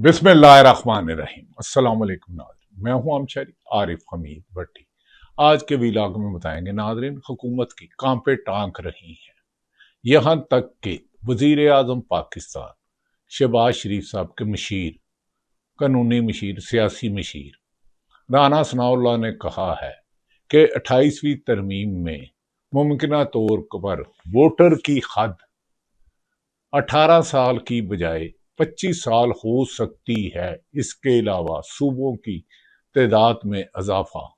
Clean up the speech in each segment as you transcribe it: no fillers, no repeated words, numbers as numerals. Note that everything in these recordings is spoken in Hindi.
बिस्मिल्लाहिर्रहमानिर्रहीम। अस्सलाम वालेकुम नाज़रीन, मैं हूं हमशरी आरिफ हमीद भट्टी। आज के वीलॉग में बताएंगे नाज़रीन, हुकूमत की कांपे टांक रही हैं, यहां तक कि वजीर आजम पाकिस्तान शहबाज शरीफ साहब के मशीर, कानूनी मशीर, सियासी मशीर राना सनाउल्लाह ने कहा है कि 28वीं तरमीम में मुमकिन तौर पर वोटर की हद 18 साल की बजाय 25 साल हो सकती है। इसके अलावा सूबों की तादाद में इजाफा।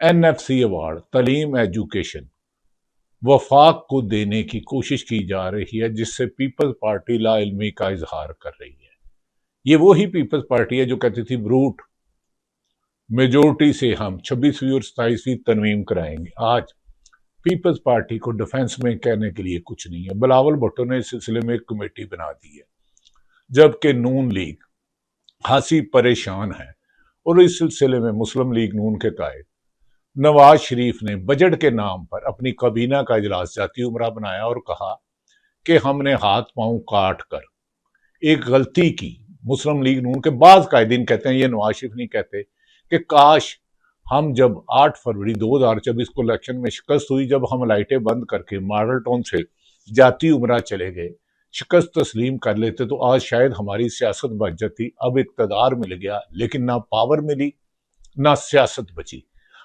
NFC अवार्ड तालीम एजुकेशन वफाक को देने की कोशिश की जा रही है, जिससे पीपल्स पार्टी लाइल्मी का इजहार कर रही है। ये वही पीपल्स पार्टी है जो कहती थी ब्रूट मेजोरिटी से हम 26वीं और 27वीं तरमीम कराएंगे। आज पीपल्स पार्टी को डिफेंस में कहने के लिए कुछ नहीं है। बिलावल भुट्टो ने इस सिलसिले में एक कमेटी बना दी है, जबकि नून लीग खासी परेशान है और इस सिलसिले में मुस्लिम लीग नून के कायद नवाज शरीफ ने बजट के नाम पर अपनी काबीना का इजलास जाती उमरा बनाया और कहा कि हमने हाथ पांव काट कर एक गलती की। मुस्लिम लीग नून के बाद कायदीन कहते हैं, ये नवाज शरीफ नहीं कहते, कि काश हम जब 8 फरवरी 2024 को इलेक्शन में शिकस्त हुई, जब हम लाइटें बंद करके मॉडल टाउन से जाती उमरा चले गए, शिकस्त तस्लीम कर लेते, तो आज शायद हमारी सियासत बच जाती। अब इक़्तिदार मिल गया, लेकिन ना पावर मिली ना सियासत बची,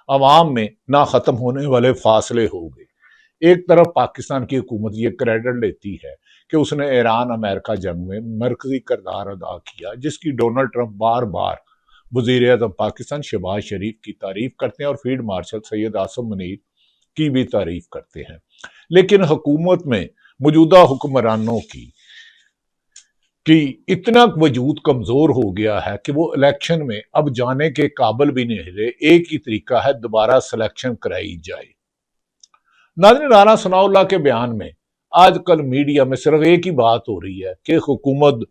अवाम में ना खत्म होने वाले फासले हो गए। एक तरफ पाकिस्तान की हुकूमत ये क्रेडिट लेती है कि उसने ईरान अमेरिका जंग में मरकजी किरदार अदा किया, जिसकी डोनाल्ड ट्रंप बार बार वजीर आज़म पाकिस्तान शहबाज शरीफ की तारीफ करते हैं और फील्ड मार्शल सैयद आसिम मुनीर की भी तारीफ करते हैं। लेकिन हुकूमत में मौजूदा हुक्मरानों की इतना वजूद कमजोर हो गया है कि वो इलेक्शन में अब जाने के काबिल भी नहीं रहे। एक ही तरीका है, दोबारा सिलेक्शन कराई जाए। नाज़रीन, राना सनाउल्लाह के बयान में आजकल मीडिया में सिर्फ एक ही बात हो रही है कि हुकूमत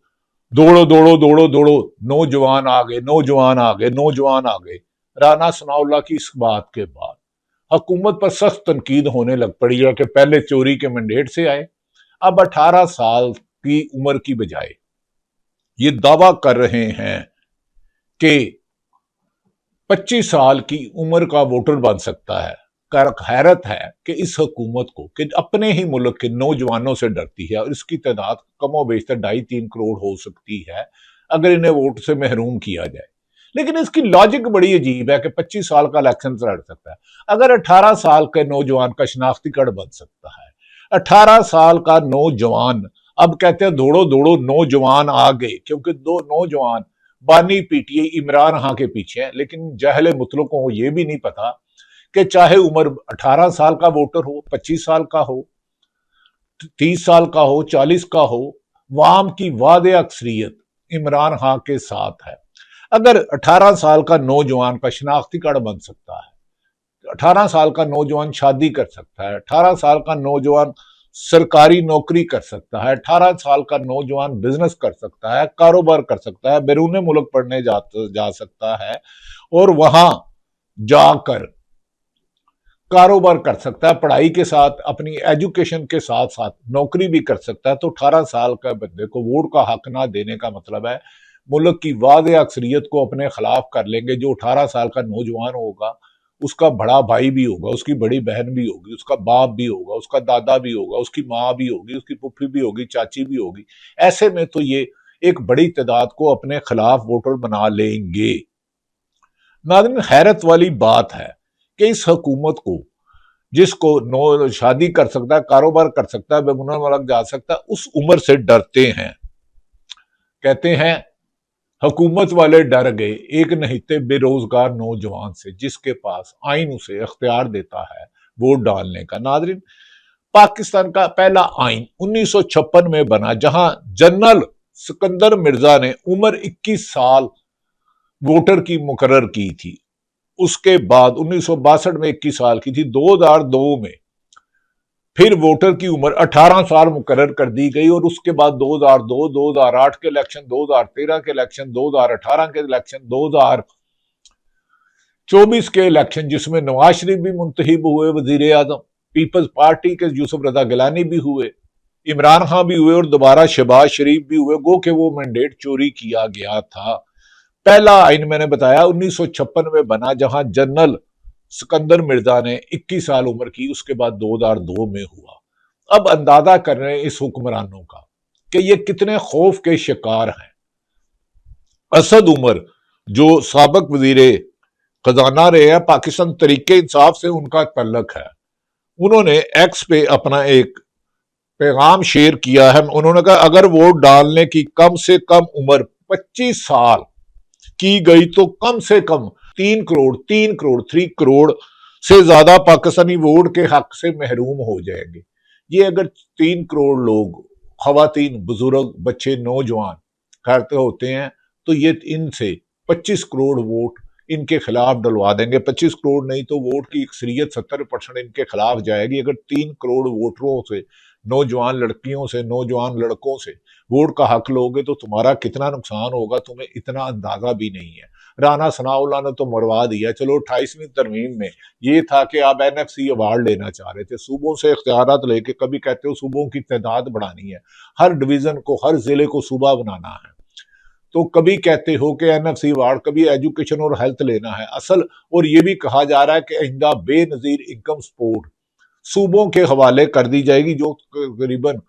दौड़ो दौड़ो दौड़ो दौड़ो, नौजवान आ गए, नौजवान आ गए, नौजवान आ गए। राना सनाउल्लाह की इस बात के बाद हुकूमत पर सख्त तनकीद होने लग पड़ी है कि पहले चोरी के मैंडेट से आए, अब 18 साल की उम्र की बजाय ये दावा कर रहे हैं कि 25 साल की उम्र का वोटर बन सकता है। हैरत है कि इस हुकूमत को कि अपने ही मुल्क के नौजवानों से डरती है और इसकी तादाद कमोबेश 2.5-3 करोड़ हो सकती है अगर इन्हें वोट से महरूम किया जाए। लेकिन इसकी लॉजिक बड़ी अजीब है कि 25 साल का इलेक्शन लड़ सकता है, अगर 18 साल के नौजवान का शनाख्ती कार्ड बन सकता है। 18 साल का नौजवान, अब कहते हैं दौड़ो दौड़ो नौजवान आ गए, क्योंकि दो नौजवान बानी पीटीए इमरान खां के पीछे हैं। लेकिन जहले मुतलकों को यह भी नहीं पता कि चाहे उम्र 18 साल का वोटर हो, 25 साल का हो, 30 साल का हो, 40 का हो, वाम की वादे अक्सरियत इमरान खां के साथ है। अगर 18 साल का नौजवान का शनाख्ती कार्ड बन सकता है, 18 साल का नौजवान शादी कर सकता है, 18 साल का नौजवान सरकारी नौकरी कर सकता है, 18 साल का नौजवान बिजनेस कर सकता है, कारोबार कर सकता है, बैरून मुल्क पढ़ने जा सकता है और वहां जाकर कारोबार कर सकता है, पढ़ाई के साथ अपनी एजुकेशन के साथ साथ नौकरी भी कर सकता है, तो 18 साल का बंदे को वोट का हक ना देने का मतलब है मुल्क की वादे अक्सरियत को अपने खिलाफ कर लेंगे। जो 18 साल का नौजवान होगा, उसका बड़ा भाई भी होगा, उसकी बड़ी बहन भी होगी, उसका बाप भी होगा, उसका दादा भी होगा, उसकी माँ भी होगी, उसकी पुप्पी भी होगी, चाची भी होगी। ऐसे में तो ये एक बड़ी तादाद को अपने खिलाफ वोटर बना लेंगे। नाज़रीन, हैरत वाली बात है कि इस हुकूमत को, जिसको शादी कर सकता है, कारोबार कर सकता है, बैरून मुल्क जा सकता है, उस उम्र से डरते हैं। कहते हैं हुकूमत वाले डर गए एक नहिते बेरोजगार नौजवान से, जिसके पास आइन उसे अख्तियार देता है वोट डालने का। नाज़रीन, पाकिस्तान का पहला आइन 1956 में बना, जहां जनरल सिकंदर मिर्जा ने उम्र 21 साल वोटर की मुकर्रर की थी। उसके बाद 1962 में 21 साल की थी, 2002 में फिर वोटर की उम्र 18 साल मुकर्रर कर दी गई और उसके बाद 2002, 2008 के इलेक्शन, 2013 के इलेक्शन, 2018 के इलेक्शन, 2024 के इलेक्शन, जिसमें नवाज शरीफ भी मुंतखब हुए वजीर आजम, पीपल्स पार्टी के यूसुफ रजा गिलानी भी हुए, इमरान खान भी हुए और दोबारा शहबाज शरीफ भी हुए, गो के वो मैंडेट चोरी किया गया था। पहला आइन मैंने बताया 1956 में बना, जहां जनरल सिकंदर मिर्जा ने 21 साल उम्र की, उसके बाद 2002 में हुआ। अब अंदाजा कर रहे हैं इस हुक्मरानों का कि ये कितने खौफ के शिकार हैं। असद उमर जो साबिक वजीर खजाना रहे हैं, पाकिस्तान तरीके इंसाफ से उनका तल्लक है। उन्होंने एक्स पे अपना एक पैगाम शेयर किया है। उन्होंने कहा अगर वोट डालने की कम से कम उम्र 25 साल की गई तो कम से कम 3 करोड़ से ज्यादा पाकिस्तानी वोट के हक से महरूम हो जाएंगे। ये अगर 3 करोड़ लोग, खवातीन, बुजुर्ग, बच्चे, नौजवान करते होते हैं, तो ये इनसे 25 करोड़ वोट इनके खिलाफ डलवा देंगे। 25 करोड़ नहीं तो वोट की अक्सरियत 70% इनके खिलाफ जाएगी। अगर 3 करोड़ वोटरों से, नौजवान लड़कियों से, नौजवान लड़कों से वोट का हक लोगे तो तुम्हारा कितना नुकसान होगा, तुम्हें इतना अंदाजा भी नहीं है। राना सनाउल्लाह ने तो मरवा दिया। चलो 28वीं तरमीम में ये था कि आप NFC अवार्ड लेना चाह रहे थे, सूबों से इख्तियारात लेके, कभी कहते हो सूबों की तादाद बढ़ानी है, हर डिवीजन को, हर जिले को सूबा बनाना है, तो कभी कहते हो कि NFC अवार्ड, कभी एजुकेशन और हेल्थ लेना है असल। और ये भी कहा जा रहा है कि आइंदा बेनजीर इनकम सपोर्ट सूबों के हवाले कर दी जाएगी, जो करीबन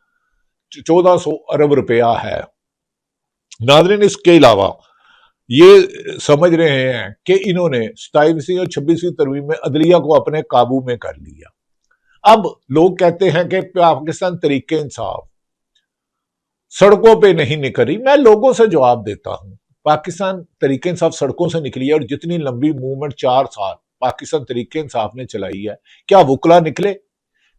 1400 अरब रुपया है। नाज़रीन, इसके अलावा ये समझ रहे हैं कि इन्होंने 27वीं और 26वीं तरमीम में अदलिया को अपने काबू में कर लिया। अब लोग कहते हैं कि पाकिस्तान तरीके इंसाफ सड़कों पे नहीं निकली। मैं लोगों से जवाब देता हूं, पाकिस्तान तरीके इंसाफ सड़कों से निकली है, और जितनी लंबी मूवमेंट 4 साल पाकिस्तान तरीके इंसाफ ने चलाई है, क्या वुकला निकले?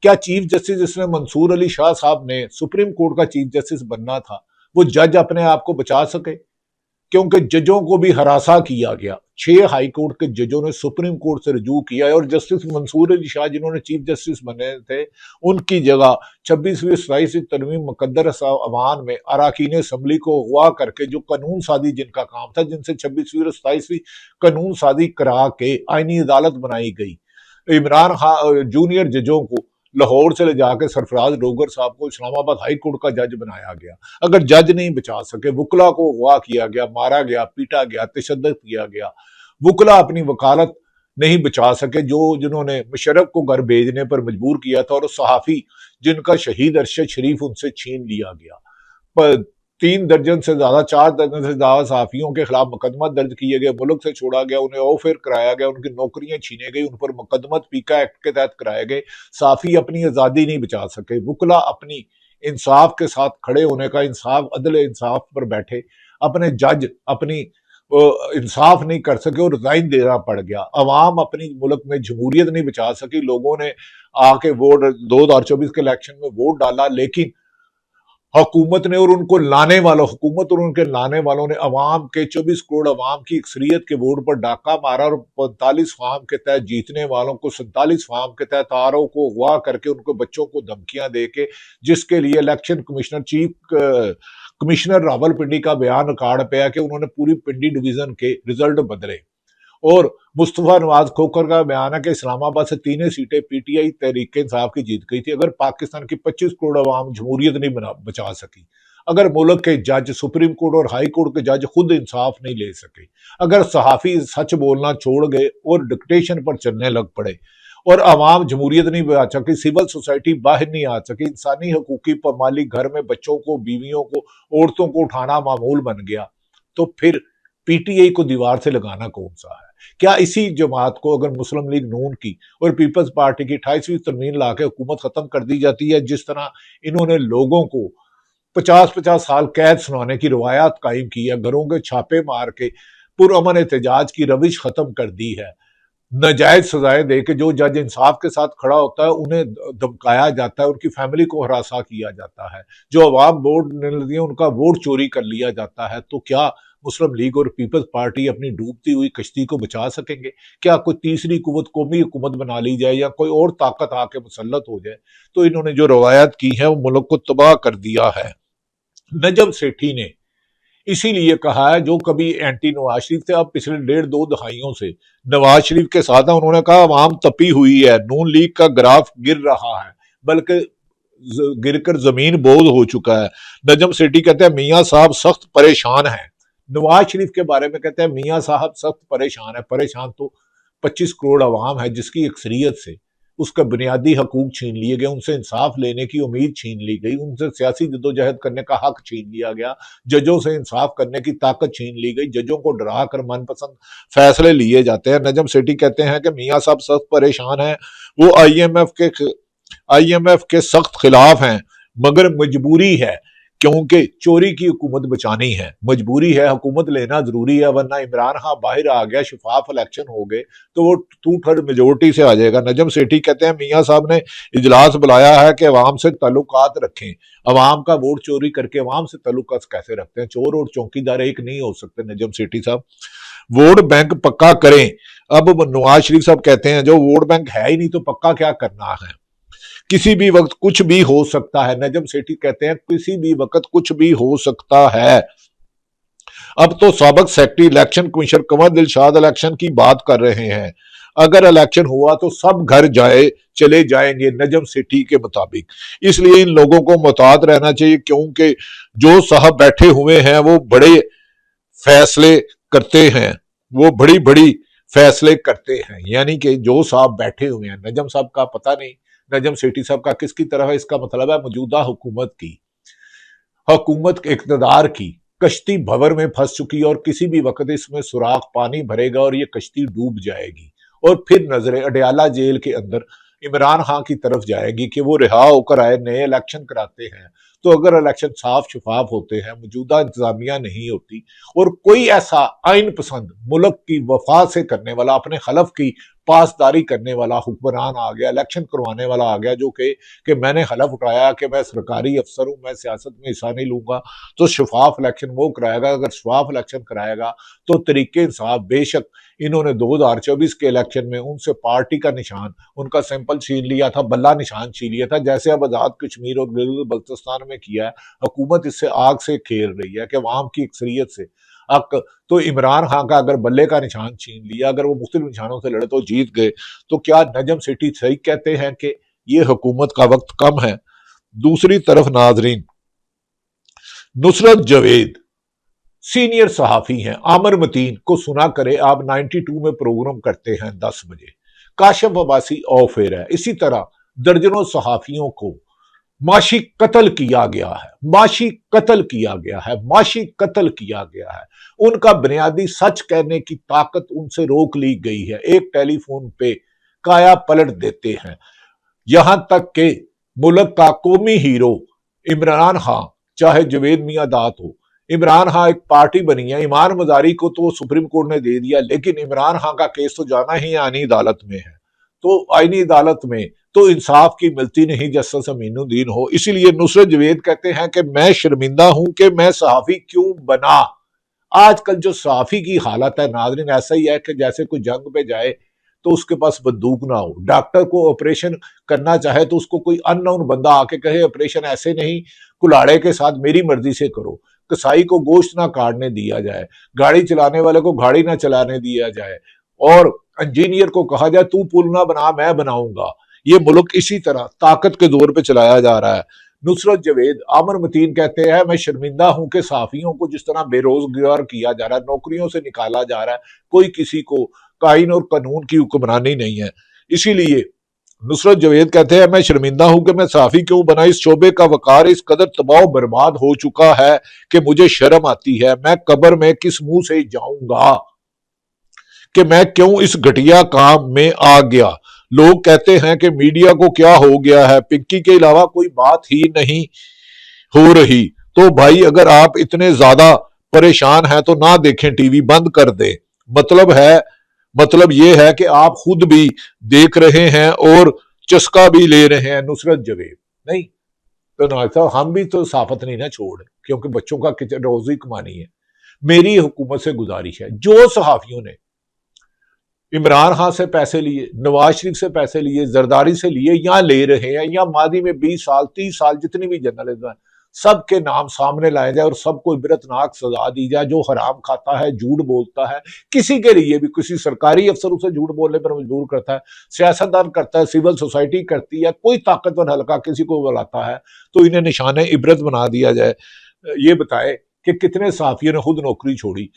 क्या चीफ जस्टिस, जिसने मंसूर अली शाह साहब ने सुप्रीम कोर्ट का चीफ जस्टिस बनना था, वो जज अपने आप को बचा सके? क्योंकि जजों को भी हरासा किया गया। 6 हाई कोर्ट के जजों ने सुप्रीम कोर्ट से रुजू किया है, और जस्टिस मंसूर अली शाह जिन्होंने चीफ जस्टिस बने थे, उनकी जगह 26वीं 27वीं तरमीम मुकद्दर अवान में अराकीन असम्बली को अगवा करके, जो कानून साजी जिनका काम था, जिनसे 26वीं और 27वीं कानून साजी करा के आईनी अदालत बनाई गई, इमरान खान जूनियर जजों को लाहौर से ले जाकर सरफराज डोगर साहब को इस्लामाबाद हाई कोर्ट का जज बनाया गया। अगर जज नहीं बचा सके, वुकला को अगवा किया गया, मारा गया, पीटा गया, तशद्दुद किया गया, वुकला अपनी वकालत नहीं बचा सके, जिन्होंने मुशर्रफ को घर भेजने पर मजबूर किया था, और सहाफी जिनका शहीद अरशद शरीफ उनसे छीन लिया गया। पर 3 दर्जन से ज्यादा, 4 दर्जन से ज्यादा सहाफियों के खिलाफ मुकदमा दर्ज किए गए, मुल्क से छोड़ा गया, उन्हें ऑफेयर कराया गया, उनकी नौकरियां छीने गई, उन पर मुकदमा पीका एक्ट के तहत कराए गए। सहाफी अपनी आजादी नहीं बचा सके। वुकला अपनी इंसाफ के साथ खड़े होने का, इंसाफ, अदल इंसाफ पर बैठे अपने जज अपनी इंसाफ नहीं कर सके और रिजाइन देना पड़ गया। अवाम अपनी मुल्क में जमहूरियत नहीं बचा सकी। लोगों ने आके वोट 2024 के इलेक्शन में वोट डाला, लेकिन हुकूमत ने और उनको लाने वालों, हुकूमत और उनके लाने वालों ने अवाम के, 24 करोड़ अवाम की अक्सरियत के वोट पर डाका मारा, और 45 फार्म के तहत जीतने वालों को 47 फार्म के तहत आरओ को अगवा करके उनको बच्चों को धमकियां दे के, जिसके लिए election commissioner, chief commissioner Rawalpindi का बयान रिकॉर्ड पे है कि उन्होंने पूरी पिंडी डिवीजन के रिजल्ट बदले। और मुस्तफा नवाज खोखर का बयान है कि इस्लामाबाद से 3 सीटें PTI तहरीक इंसाफ की जीत गई थी। अगर पाकिस्तान की 25 करोड़ अवाम जमहूरियत नहीं बचा सकी, अगर मुल्क के जज, सुप्रीम कोर्ट और हाई कोर्ट के जज खुद इंसाफ नहीं ले सके, अगर सहाफी सच बोलना छोड़ गए और डिक्टेशन पर चलने लग पड़े, और अवाम जमहूरियत नहीं बचा सकी, सिविल सोसाइटी बाहर नहीं आ सकी, इंसानी हकूकी पामाली घर में बच्चों को, बीवियों को, औरतों को उठाना मामूल बन गया, तो फिर PTI को दीवार से लगाना कौन सा है? क्या इसी जमात को अगर मुस्लिम लीग नून की और पीपल्स पार्टी की 28वीं तरमीम लाके हुकूमत खत्म कर दी जाती है, जिस तरह इन्होंने लोगों को 50-50 साल कैद सुनाने की रवायत कायम की है, घरों के छापे मार के पुरअमन एहतजाज की रविश खत्म कर दी है, नाजायज सजाएं दे के जो जज इंसाफ के साथ खड़ा होता है उन्हें धमकाया जाता है, उनकी फैमिली को हरासा किया जाता है, जो अवाम वोट नहीं लेती है उनका वोट चोरी कर लिया जाता है, तो क्या मुस्लिम लीग और पीपल्स पार्टी अपनी डूबती हुई कश्ती को बचा सकेंगे? क्या कोई तीसरी कुव्वत, कौमी हुकूमत बना ली जाए, या कोई और ताकत आके मुसल्लत हो जाए? तो इन्होंने जो रवायत की है वो मुल्क को तबाह कर दिया है। नजम सेठी ने इसीलिए कहा है, जो कभी एंटी नवाज शरीफ थे, अब पिछले 1.5-2 दहाइयों से नवाज शरीफ के साथ है, उन्होंने कहा अवाम तपी हुई है, नून लीग का ग्राफ गिर रहा है, बल्कि गिरकर जमीन बोझ हो चुका है। नजम सेठी कहते हैं मियां साहब सख्त परेशान हैं। नवाज शरीफ के बारे में कहते हैं मियां साहब सख्त परेशान है। परेशान तो 25 करोड़ अवाम है जिसकी अक्सरियत से उसका बुनियादी हकूक छीन लिए गए, उनसे इंसाफ लेने की उम्मीद छीन ली गई, उनसे सियासी जद्दोजहद करने का हक छीन लिया गया, जजों से इंसाफ करने की ताकत छीन ली गई, जजों को डरा कर मनपसंद फैसले लिए जाते हैं। नजम सेठी कहते हैं कि मियां साहब सख्त परेशान हैं, वो आईएमएफ के सख्त खिलाफ हैं, मगर मजबूरी है क्योंकि चोरी की हुकूमत बचानी है, मजबूरी है, हुकूमत लेना जरूरी है, वरना इमरान खान बाहर आ गया, शफाफ इलेक्शन हो गए तो वो 2/3 मेजोरिटी से आ जाएगा। नजम सेठी कहते हैं मियां साहब ने इजलास बुलाया है कि अवाम से ताल्लुकात रखें, अवाम का वोट चोरी करके अवाम से ताल्लुकात कैसे रखते हैं, चोर और चौकीदार एक नहीं हो सकते। नजम सेठी साहब वोट बैंक पक्का करें। अब नवाज शरीफ साहब कहते हैं जो वोट बैंक है ही नहीं तो पक्का क्या करना है, किसी भी वक्त कुछ भी हो सकता है। नजम सेठी कहते हैं किसी भी वक्त कुछ भी हो सकता है। अब तो साबिक secretary election commissioner Kanwar Dilshad election की बात कर रहे हैं, अगर इलेक्शन हुआ तो सब घर चले जाएंगे नजम सेठी के मुताबिक। इसलिए इन लोगों को मुताद रहना चाहिए क्योंकि जो साहब बैठे हुए हैं वो बड़े फैसले करते हैं, वो बड़ी बड़ी फैसले करते हैं। यानी कि जो साहब बैठे हुए हैं, नजम साहब का पता नहीं नजम सेठी साहब का किसकी तरफ है, इसका मतलब है मौजूदा हुकूमत के इक़्तिदार की कश्ती भंवर में फंस चुकी है और किसी भी वक्त इसमें सुराख पानी भरेगा और ये कश्ती डूब जाएगी और फिर नजरें अडयाला जेल के अंदर इमरान खान की तरफ जाएगी कि वो रिहा होकर आए, नए इलेक्शन कराते हैं। तो अगर इलेक्शन साफ शफाफ होते हैं, मौजूदा इंतजामिया नहीं होती और कोई ऐसा आइन पसंद मुल्क की वफा से करने वाला, अपने खलफ की पासदारी करने वाला हुक्मरान आ गया, इलेक्शन करवाने वाला आ गया जो कि मैंने हलफ उठाया कि मैं सरकारी अफसर हूं, मैं सियासत में हिस्सा नहीं लूंगा, तो शफाफ इलेक्शन वो कराएगा। अगर शफाफ इलेक्शन कराएगा तो तरीके इंसाफ, बेशक इन्होंने 2024 के इलेक्शन में उनसे पार्टी का निशान, उनका सैंपल छीन लिया था, बल्ला निशान छीन लिया था, जैसे अब आजाद कश्मीर और गिलगित बल्तिस्तान में किया है। हुकूमत इससे आग से खेल रही है कि अवाम की अक्सरियत से तो इमरान खान का अगर बल्ले का निशान छीन लिया, अगर वो मुख्तलिफ निशानों से लड़े तो जीत गए, तो क्या नजम सेठी सही कहते हैं कि ये हुकूमत का वक्त कम है? दूसरी तरफ नाजरीन, नुसरत जवेद सीनियर सहाफी हैं, आमिर मतीन को सुना करे आप 92 में प्रोग्राम करते हैं 10 बजे, काशिफ अब्बासी ऑफ एयर है। इसी तरह दर्जनों सहाफियों को माशी कत्ल किया गया है, माशी कत्ल किया गया है, माशी कत्ल किया गया है। उनका बुनियादी सच कहने की ताकत उनसे रोक ली गई है, एक टेलीफोन पे काया पलट देते हैं। यहां तक कि मुल्क का कौमी हीरो इमरान खान, चाहे जवेद मियां दात हो, इमरान खान एक पार्टी बनी है, ईमान मजारी को तो सुप्रीम कोर्ट ने दे दिया, लेकिन इमरान खान का केस तो जाना ही आईनी अदालत में है, तो आईनी अदालत में तो इंसाफ की मिलती नहीं जस्टिस अमीनुद्दीन हो। इसीलिए नुसरत जवेद कहते हैं कि मैं शर्मिंदा हूं कि मैं सहाफी क्यों बना। आजकल जो सहाफी की हालत है नाज़रीन, ऐसा ही है कि जैसे कोई जंग पे जाए तो उसके पास बंदूक ना हो, डॉक्टर को ऑपरेशन करना चाहे तो उसको कोई अननोन बंदा आके कहे ऑपरेशन ऐसे नहीं, कुल्हाड़े के साथ मेरी मर्जी से करो, कसाई को गोश्त ना काटने दिया जाए, गाड़ी चलाने वाले को गाड़ी ना चलाने दिया जाए, और इंजीनियर को कहा जाए तू पुल ना बना मैं बनाऊंगा। ये मुल्क इसी तरह ताकत के जोर पे चलाया जा रहा है। नुसरत जवेद, आमिर मतीन कहते हैं मैं शर्मिंदा हूं कि साफियों को जिस तरह बेरोजगार किया जा रहा है, नौकरियों से निकाला जा रहा है, कोई किसी को कानून और कानून की हुक्मरानी नहीं है। इसीलिए नुसरत जवेद कहते हैं मैं शर्मिंदा हूं कि मैं साफी क्यों बना, इस शोबे का वकार इस कदर तबाह बर्बाद हो चुका है कि मुझे शर्म आती है। मैं कब्र में किस मुंह से जाऊंगा कि मैं क्यों इस घटिया काम में आ गया। लोग कहते हैं कि मीडिया को क्या हो गया है, पिंकी के अलावा कोई बात ही नहीं हो रही। तो भाई अगर आप इतने ज्यादा परेशान हैं तो ना देखें, टीवी बंद कर दें। मतलब ये है कि आप खुद भी देख रहे हैं और चस्का भी ले रहे हैं। नुसरत जवेद नहीं तो ना, हम भी तो साफत नहीं ना छोड़, क्योंकि बच्चों का रोजी कमानी है। मेरी हुकूमत से गुजारिश है, जो सहाफियों ने इमरान खान से पैसे लिए, नवाज शरीफ से पैसे लिए, जरदारी से लिए या ले रहे हैं, या मादी में 20 साल 30 साल जितनी भी जर्नलिज्म है, सबके नाम सामने लाए जाए और सबको इबरतनाक सजा दी जाए। जो हराम खाता है, झूठ बोलता है, किसी के लिए भी, किसी सरकारी अफसर उसे झूठ बोलने पर मजबूर करता है, सियासतदान करता है, सिविल सोसाइटी करती है, कोई ताकतवर हल्का किसी को बुलाता है, तो इन्हें निशाने इबरत बना दिया जाए। ये बताए कि कितने सहाफियों ने खुद नौकरी छोड़ी।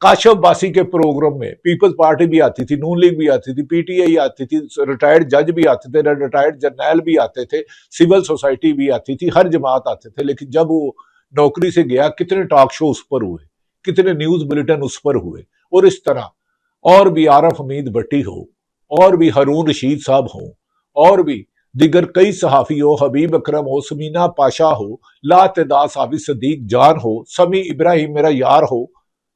काशफ बासी के प्रोग्राम में पीपल्स पार्टी भी आती थी, नून लीग भी आती थी, पीटीआई आती थी, रिटायर्ड जज भी आते थे, रिटायर्ड जर्नैल भी आते थे, सिविल सोसाइटी भी आती थी, हर जमात आते थे। लेकिन जब वो नौकरी से गया, कितने टॉक शो उस पर हुए, कितने न्यूज बुलेटिन उस पर हुए। और इस तरह और भी आरफ हमीद भट्टी हो, और भी हारून रशीद साहब हो, और भी दिगर कई सहाफी हो, हबीब अकरम हो, समीना पाशा हो, लातेदा साबिर सदीक जान हो, समी इब्राहिम मेरा यार हो,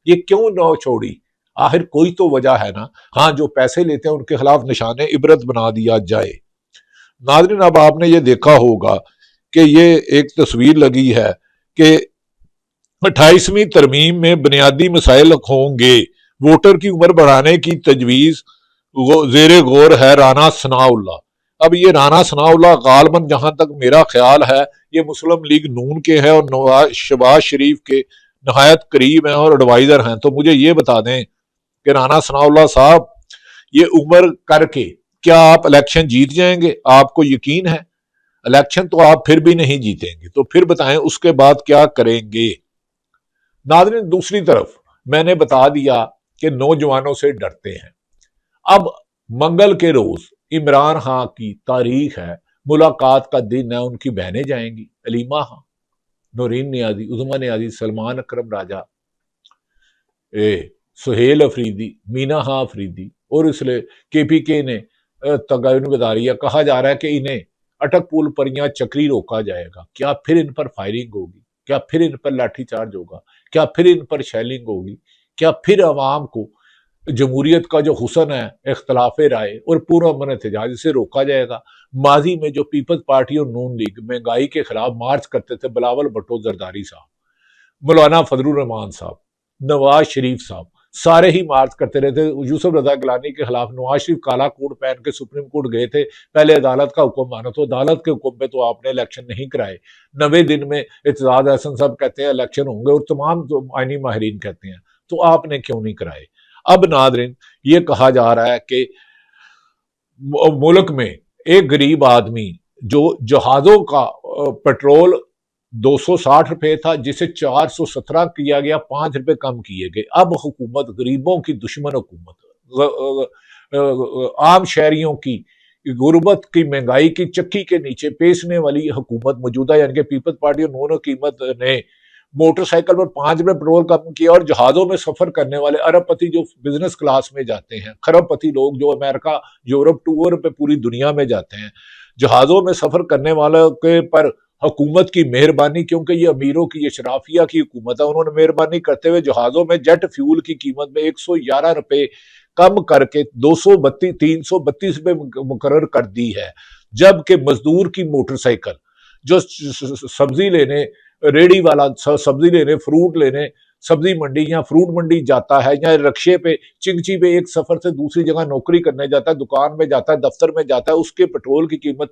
ये क्यों न छोड़ी? आखिर कोई तो वजह है ना। हाँ, जो पैसे लेते हैं उनके खिलाफ निशाने इबरत बना दिया जाए। नाज़रीन, अब आपने ये देखा होगा कि ये एक तस्वीर लगी है कि 28वीं तरमीम में बुनियादी मसाइल होंगे, वोटर की उम्र बढ़ाने की तजवीज जेर गौर है राना सनाउल्लाह। अब ये राना सनाउल्लाह गालबन जहां तक मेरा ख्याल है ये मुस्लिम लीग नून के हैं और नवाज शहबाज शरीफ के नहायत करीब हैं और एडवाइजर हैं। तो मुझे ये बता दें कि राना सनाउल्लाह साहब, ये उम्र करके क्या आप इलेक्शन जीत जाएंगे? आपको यकीन है? इलेक्शन तो आप फिर भी नहीं जीतेंगे, तो फिर बताएं उसके बाद क्या करेंगे? नाज़रीन, दूसरी तरफ मैंने बता दिया कि नौजवानों से डरते हैं। अब मंगल के रोज इमरान खान की तारीख है, मुलाकात का दिन है, उनकी बहनें जाएंगी, अलीमा खान, नौरीन नियाजी, उज़मा नियाजी, सलमान अकरम राजा, सुहेल अफरीदी, मीना खां अफरीदी, और इसलिए केपीके ने तगायन बता रही है, कहा जा रहा है कि इन्हें अटक पुल पर या चक्री रोका जाएगा। क्या फिर इन पर फायरिंग होगी? क्या फिर इन पर लाठीचार्ज होगा? क्या फिर इन पर शेलिंग होगी? क्या फिर अवाम को जमहूरियत का जो हुसन है, इख्तलाफ राय और पूरा अमन एहतजाज, इसे रोका जाएगा? माजी में जो पीपल्स पार्टी और नून लीग महंगाई के खिलाफ मार्च करते थे, बिलावल भुट्टो जरदारी साहब, मौलाना फजलुर रहमान साहब, नवाज शरीफ साहब, सारे ही मार्च करते रहते। यूसुफ रजा गिलानी के खिलाफ नवाज शरीफ काला कोट पहन के सुप्रीम कोर्ट गए थे, पहले अदालत का हुक्म माना, तो अदालत के हुक्म पे तो आपने इलेक्शन नहीं कराए। 90 दिन में इत्तेजाज अहसन साहब कहते हैं इलेक्शन होंगे और तमाम तो आईनी माहिरीन कहते हैं, तो आपने क्यों नहीं कराए? अब नादरीन, ये कहा जा रहा है कि मुल्क में एक गरीब आदमी जो जहाजों का पेट्रोल 260 रुपए था, जिसे 417 किया गया, 5 रुपए कम किए गए। अब हुकूमत गरीबों की दुश्मन हुकूमत, आम शहरियों की गुर्बत की महंगाई की चक्की के नीचे पेशने वाली हुकूमत मौजूदा, यानी कि पीपल्स पार्टी और नून हुकूमत ने मोटरसाइकिल पर 5 रुपए पेट्रोल कम किया और जहाजों में सफर करने वाले अरबपति जो बिजनेस क्लास में जाते हैं, खरबपति लोग जो अमेरिका, यूरोप टूर पे पूरी दुनिया में जाते हैं, जहाजों में सफर करने वालों के पर हुकूमत की मेहरबानी, क्योंकि ये अमीरों की, ये शराफिया की हुकूमत है, उन्होंने मेहरबानी करते हुए जहाजों में जेट फ्यूल की कीमत में 111 रुपए कम करके 332 रुपए मुकर्रर कर दी है। जबकि मजदूर की मोटरसाइकिल जो सब्जी लेने, रेडी वाला सब्जी लेने, फ्रूट लेने सब्जी मंडी या फ्रूट मंडी जाता है, या रक्शे पे चिंगची पे एक सफर से दूसरी जगह नौकरी करने जाता है, दुकान में जाता है, दफ्तर में जाता है, उसके पेट्रोल की कीमत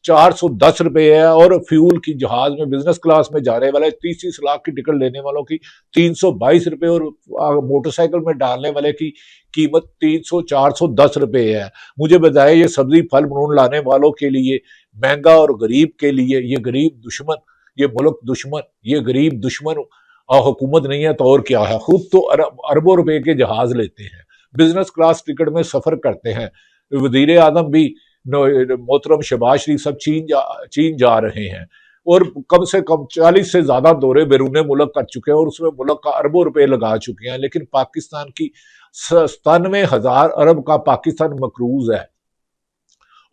410 रुपए है। और फ्यूल की जहाज में बिजनेस क्लास में जाने वाले 30 लाख की टिकट लेने वालों की 322 रुपए और मोटरसाइकिल में डालने वाले की कीमत 410 रुपए है। मुझे बताया ये सब्जी फल मून लाने वालों के लिए महंगा और गरीब के लिए ये गरीब दुश्मन, ये मुल्क दुश्मन, ये गरीब दुश्मन और हुकूमत नहीं है तो और क्या है? खुद तो अरबों रुपए के जहाज लेते हैं, बिजनेस क्लास टिकट में सफर करते हैं। वजीर आजम भी मोहतरम शहबाज शरीफ सब चीन जा रहे हैं और कम से कम 40 से ज्यादा दौरे बैरून मुल्क कर चुके हैं और उसमें मुल्क का अरबों रुपए लगा चुके हैं। लेकिन पाकिस्तान की 97,000 अरब का पाकिस्तान मकरूज है।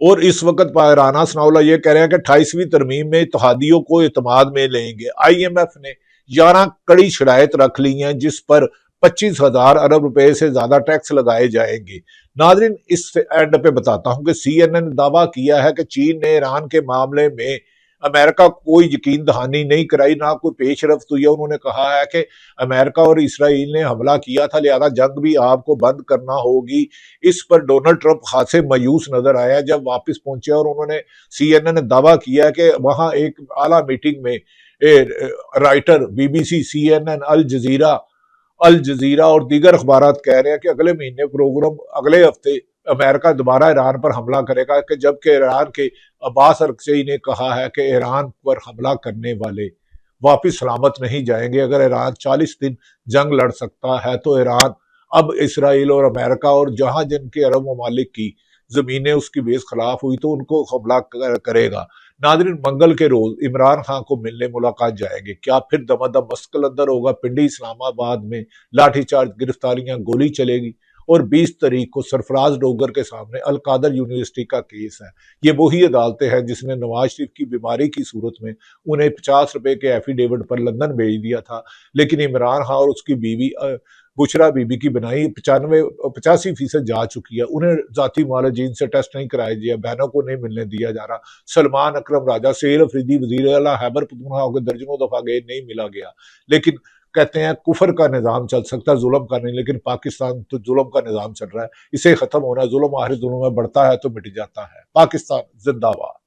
और इस वक्त राना सनाउल्लाह ये कह रहे हैं कि 28वीं तरमीम में इत्तेहादियों को एतमाद में लेंगे। IMF ने 11 कड़ी शराइत रख ली हैं जिस पर 25,000 अरब रुपए से ज्यादा टैक्स लगाए जाएंगे। नादरीन, इस एंड पे बताता हूं कि CNN ने दावा किया है कि चीन ने ईरान के मामले में अमेरिका कोई यकीन दहानी नहीं कराई, ना कोई पेशरफ्त हुई है। उन्होंने कहा है कि अमेरिका और इसराइल ने हमला किया था, लिहाजा जंग भी आपको बंद करना होगी। इस पर डोनाल्ड ट्रंप खासे मायूस नजर आया जब वापस पहुंचे, और उन्होंने CNN ने दावा किया कि वहां एक आला मीटिंग में राइटर BBC, CNN, अल जजीरा और दीगर अखबारात कह रहे हैं कि अगले महीने प्रोग्राम, अगले हफ्ते अमेरिका दोबारा ईरान पर हमला करेगा, कि जबकि ईरान के अब्बास अरगची ने कहा है कि ईरान पर हमला करने वाले वापिस सलामत नहीं जाएंगे। अगर ईरान 40 दिन जंग लड़ सकता है तो ईरान अब इसराइल और अमेरिका और जहां जिनके अरब ममालिक की जमीनें उसकी बेस खिलाफ हुई तो उनको हमला करेगा। नादरीन, मंगल के रोज इमरान खान को मिलने मुलाकात जाएंगे। क्या फिर दमादम मस्कल अंदर होगा? पिंडी इस्लामाबाद में लाठीचार्ज, गिरफ्तारियां, गोली चलेगी। और 20 तारीख को सरफराज डोगर के सामने अलकादर यूनिवर्सिटी का केस है। ये वही अदालतें हैं जिसने नवाज शरीफ की बीमारी की सूरत में उन्हें 50 रुपए के एफिडेविट पर लंदन भेज दिया था, लेकिन इमरान खान और उसकी बीवी बुशरा बीबी की बनाई 85% जा चुकी है। उन्हें जाती मालजीन से टेस्ट नहीं कराया गया, बहनों को नहीं मिलने दिया जा रहा। सलमान अकरम राजा, सेल अफरीदी वजीर आला हैबर पख्तूनख्वा होकर दर्जनों दफा गए, नहीं मिला गया। लेकिन कहते हैं कुफर का निजाम चल सकता है, जुल्म का नहीं। लेकिन पाकिस्तान तो जुल्म का निजाम चल रहा है, इसे खत्म होना है। जुल्म आखिर जुल्म में बढ़ता है तो मिट जाता है। पाकिस्तान जिंदाबाद।